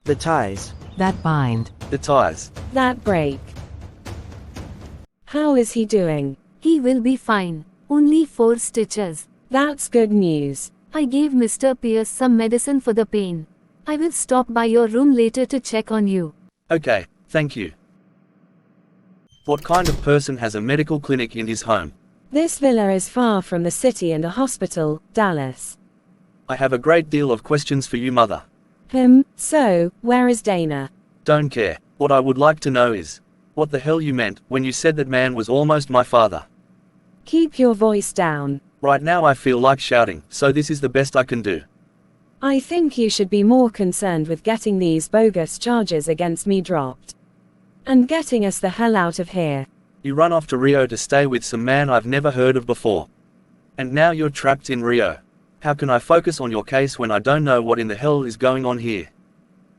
The ties. that bind. The ties. that break. How is he doing? He will be fine. Only 4 stitches. That's good news. I gave Mr. Pierce some medicine for the pain. I will stop by your room later to check on you. Okay, thank you. What kind of person has a medical clinic in his home? This villa is far from the city and a hospital, Dallas. I have a great deal of questions for you, Mother. So, where is Dana? Don't care. What I would like to know is, what the hell you meant when you said that man was almost my father? Keep your voice down. Right now I feel like shouting, so this is the best I can do. I think you should be more concerned with getting these bogus charges against me dropped. And getting us the hell out of here. You run off to Rio to stay with some man I've never heard of before. And now you're trapped in Rio. How can I focus on your case when I don't know what in the hell is going on here?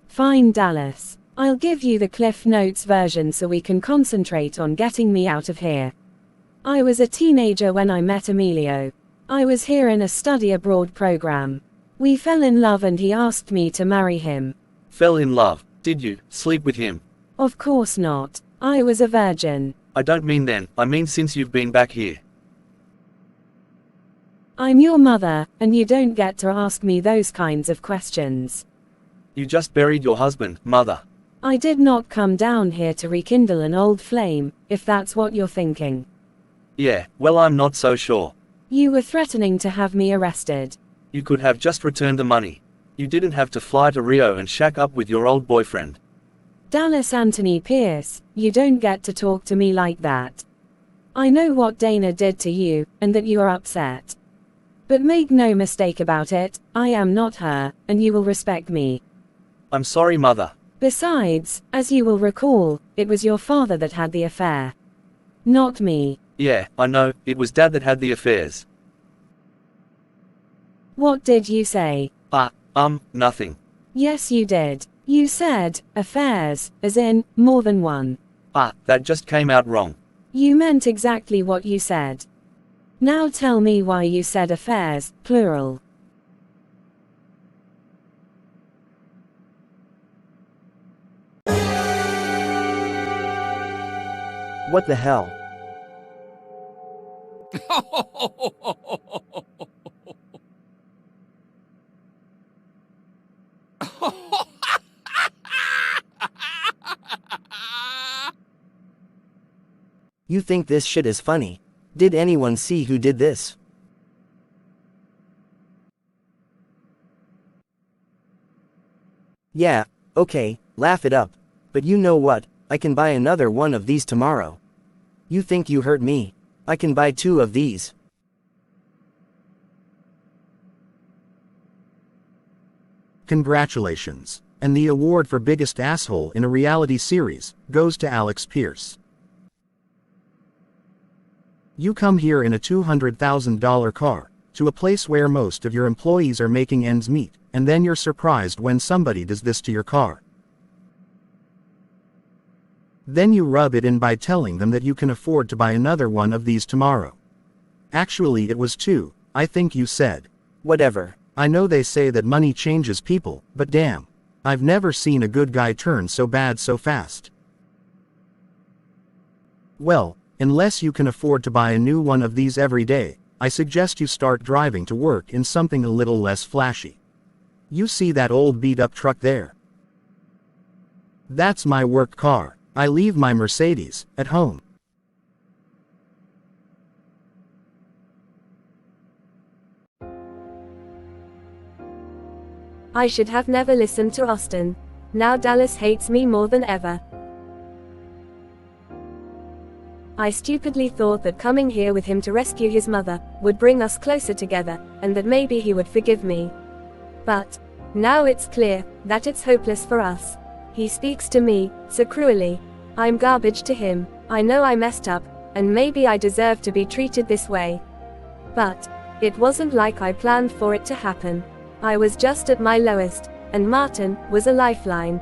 Fine, Dallas. I'll give you the Cliff Notes version so we can concentrate on getting me out of here. I was a teenager when I met Emilio. I was here in a study abroad program. We fell in love and he asked me to marry him. Fell in love, did you? Sleep with him? Of course not. I was a virgin. I don't mean then, I mean since you've been back here. I'm your mother, and you don't get to ask me those kinds of questions. You just buried your husband, Mother. I did not come down here to rekindle an old flame, if that's what you're thinking. Yeah, well I'm not so sure. You were threatening to have me arrested. You could have just returned the money. You didn't have to fly to Rio and shack up with your old boyfriend. Dallas Anthony Pierce, you don't get to talk to me like that. I know what Dana did to you, and that you are upset. But make no mistake about it, I am not her, and you will respect me. I'm sorry, Mother. Besides, as you will recall, it was your father that had the affair. Not me. Yeah, I know, it was Dad that had the affairs. What did you say? Nothing. Yes, you did. You said, affairs, as in, more than one. That just came out wrong. You meant exactly what you said. Now tell me why you said affairs, plural. What the hell? You think this shit is funny? Did anyone see who did this? Yeah, okay, laugh it up. But you know what? I can buy another one of these tomorrow. You think you hurt me? I can buy 2 of these. Congratulations. And the award for biggest asshole in a reality series goes to Alex Pierce. You come here in a $200,000 car, to a place where most of your employees are making ends meet, and then you're surprised when somebody does this to your car. Then you rub it in by telling them that you can afford to buy another one of these tomorrow. Actually it was 2, I think you said. Whatever. I know they say that money changes people, but damn. I've never seen a good guy turn so bad so fast. Well, unless you can afford to buy a new one of these every day, I suggest you start driving to work in something a little less flashy. You see that old beat-up truck there? That's my work car. I leave my Mercedes at home. I should have never listened to Austin. Now Dallas hates me more than ever. I stupidly thought that coming here with him to rescue his mother would bring us closer together, and that maybe he would forgive me. But now it's clear that it's hopeless for us. He speaks to me so cruelly. I'm garbage to him. I know I messed up, and maybe I deserve to be treated this way. But it wasn't like I planned for it to happen. I was just at my lowest, and Martin was a lifeline.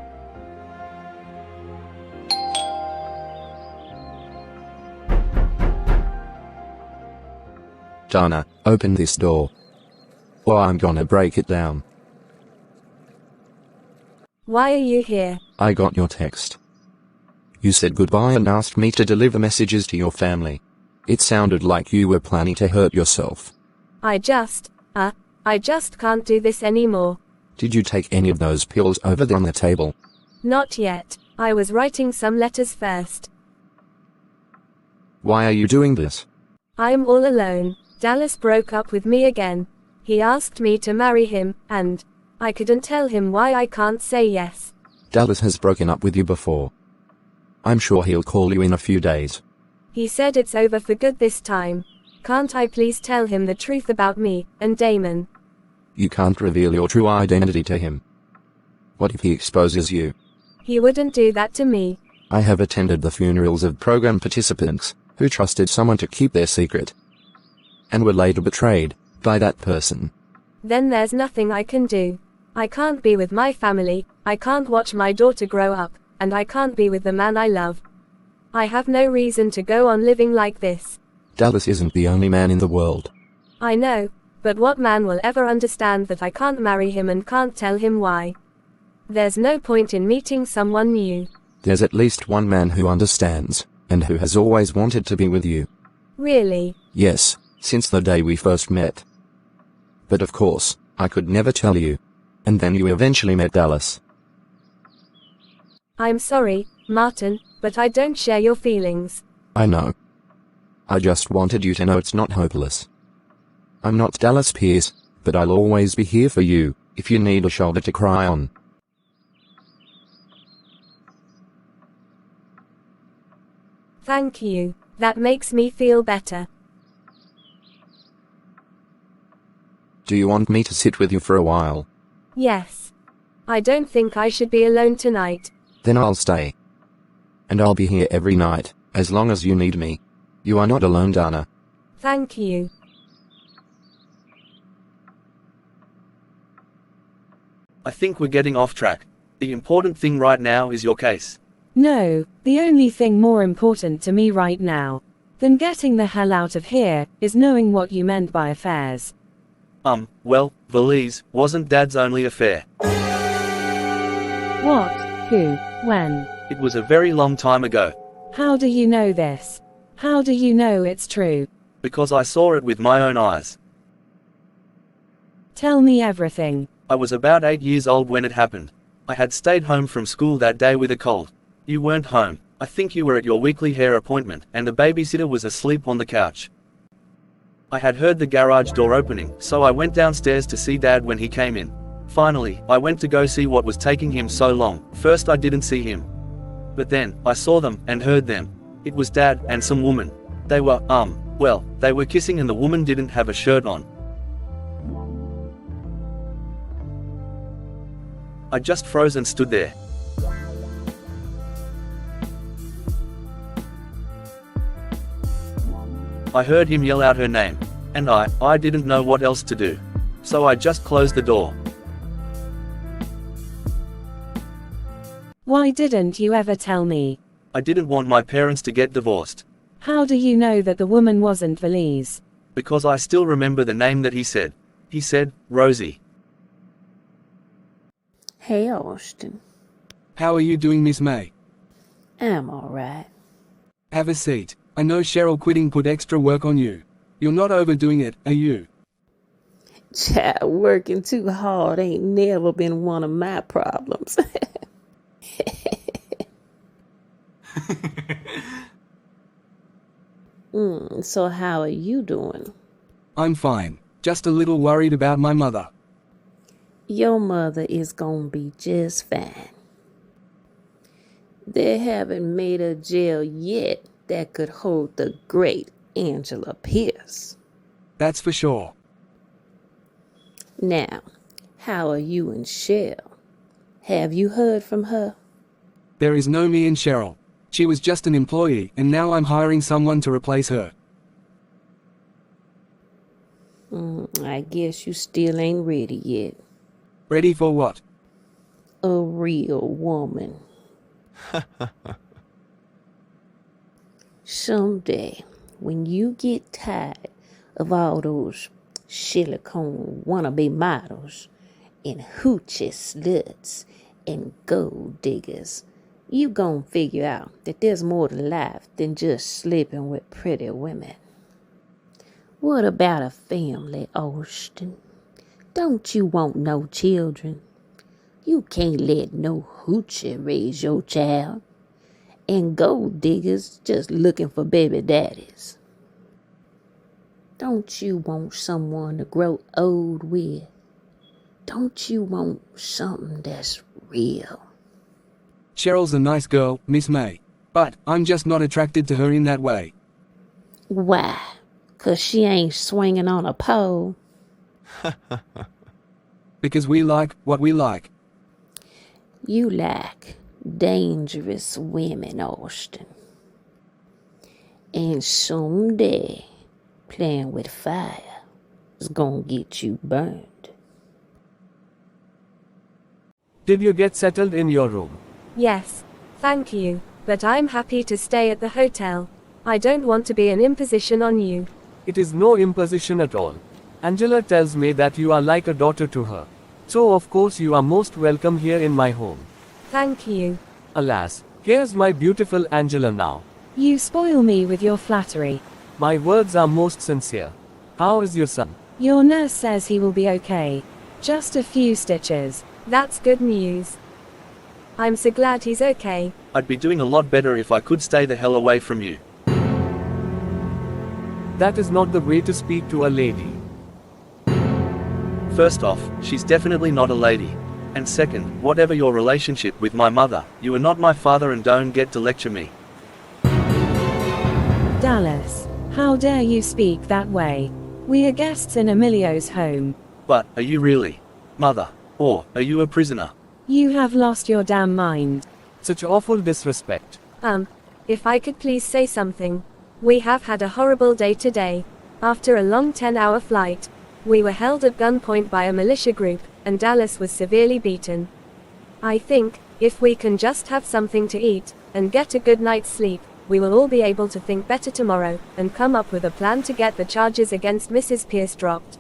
Dana, open this door, or I'm gonna break it down. Why are you here? I got your text. You said goodbye and asked me to deliver messages to your family. It sounded like you were planning to hurt yourself. I just can't do this anymore. Did you take any of those pills over there on the table? Not yet. I was writing some letters first. Why are you doing this? I'm all alone. Dallas broke up with me again. He asked me to marry him, and I couldn't tell him why I can't say yes. Dallas has broken up with you before. I'm sure he'll call you in a few days. He said it's over for good this time. Can't I please tell him the truth about me and Damon? You can't reveal your true identity to him. What if he exposes you? He wouldn't do that to me. I have attended the funerals of program participants who trusted someone to keep their secret and were later betrayed by that person. Then there's nothing I can do. I can't be with my family, I can't watch my daughter grow up, and I can't be with the man I love. I have no reason to go on living like this. Dallas isn't the only man in the world. I know, but what man will ever understand that I can't marry him and can't tell him why? There's no point in meeting someone new. There's at least one man who understands, and who has always wanted to be with you. Really? Yes, since the day we first met. But of course, I could never tell you. And then you eventually met Dallas. I'm sorry, Martin, but I don't share your feelings. I know. I just wanted you to know it's not hopeless. I'm not Dallas Pierce, but I'll always be here for you, if you need a shoulder to cry on. Thank you. That makes me feel better. Do you want me to sit with you for a while? Yes. I don't think I should be alone tonight. Then I'll stay. And I'll be here every night, as long as you need me. You are not alone, Dana. Thank you. I think we're getting off track. The important thing right now is your case. No, the only thing more important to me right now than getting the hell out of here is knowing what you meant by affairs. Well, Valise wasn't Dad's only affair. What? Who? When? It was a very long time ago. How do you know this? How do you know it's true? Because I saw it with my own eyes. Tell me everything. I was about 8 years old when it happened. I had stayed home from school that day with a cold. You weren't home. I think you were at your weekly hair appointment, and the babysitter was asleep on the couch. I had heard the garage door opening, so I went downstairs to see Dad when he came in. Finally, I went to go see what was taking him so long. First I didn't see him. But then, I saw them, and heard them. It was Dad, and some woman. They were, well, they were kissing and the woman didn't have a shirt on. I just froze and stood there. I heard him yell out her name. And I didn't know what else to do. So I just closed the door. Why didn't you ever tell me? I didn't want my parents to get divorced. How do you know that the woman wasn't Valise? Because I still remember the name that he said. He said, Rosie. Hey, Austin. How are you doing, Miss May? I'm alright. Have a seat. I know Cheryl quitting put extra work on you. You're not overdoing it, are you? Child, working too hard ain't never been one of my problems. So how are you doing? I'm fine. Just a little worried about my mother. Your mother is gonna be just fine. They haven't made a jail yet that could hold the great Angela Pierce. That's for sure. Now, how are you and Cheryl? Have you heard from her? There is no me and Cheryl. She was just an employee, and now I'm hiring someone to replace her. I guess you still ain't ready yet. Ready for what? A real woman. Someday, when you get tired of all those silicone wannabe models and hoochie sluts and gold diggers. You gon' figure out that there's more to life than just sleeping with pretty women. What about a family, Austin? Don't you want no children? You can't let no hoochie raise your child. And gold diggers just looking for baby daddies. Don't you want someone to grow old with? Don't you want something that's real? Cheryl's a nice girl, Miss May. But I'm just not attracted to her in that way. Why? 'Cause she ain't swinging on a pole? Because we like what we like. You like dangerous women, Austin. And someday, playing with fire is gonna get you burned. Did you get settled in your room? Yes, thank you, but I'm happy to stay at the hotel. I don't want to be an imposition on you. It is no imposition at all. Angela tells me that you are like a daughter to her. So of course you are most welcome here in my home. Thank you. Alas, here's my beautiful Angela now. You spoil me with your flattery. My words are most sincere. How is your son? Your nurse says he will be okay. Just a few stitches. That's good news. I'm so glad he's okay. I'd be doing a lot better if I could stay the hell away from you. That is not the way to speak to a lady. First off, she's definitely not a lady. And second, whatever your relationship with my mother, you are not my father and don't get to lecture me. Dallas, how dare you speak that way? We are guests in Emilio's home. But, are you really? Mother? Or, are you a prisoner? You have lost your damn mind. Such awful disrespect. If I could please say something. We have had a horrible day today. After a long 10-hour flight, we were held at gunpoint by a militia group, and Dallas was severely beaten. I think, if we can just have something to eat, and get a good night's sleep, we will all be able to think better tomorrow, and come up with a plan to get the charges against Mrs. Pierce dropped.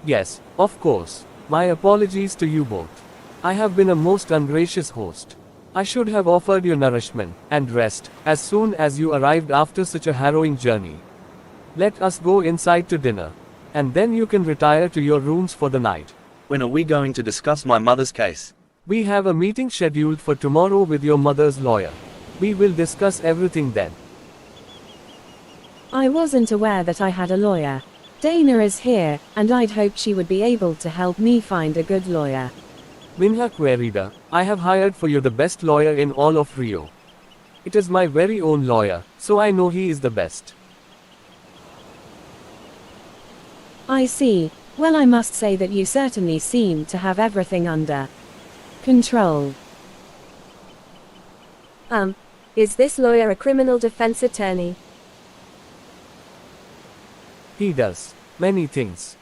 Yes, of course. My apologies to you both. I have been a most ungracious host. I should have offered you nourishment and rest as soon as you arrived after such a harrowing journey. Let us go inside to dinner, and then you can retire to your rooms for the night. When are we going to discuss my mother's case? We have a meeting scheduled for tomorrow with your mother's lawyer. We will discuss everything then. I wasn't aware that I had a lawyer. Dana is here, and I'd hoped she would be able to help me find a good lawyer. Minha querida, I have hired for you the best lawyer in all of Rio. It is my very own lawyer, so I know he is the best. I see. Well, I must say that you certainly seem to have everything under control. Is this lawyer a criminal defense attorney? He does many things.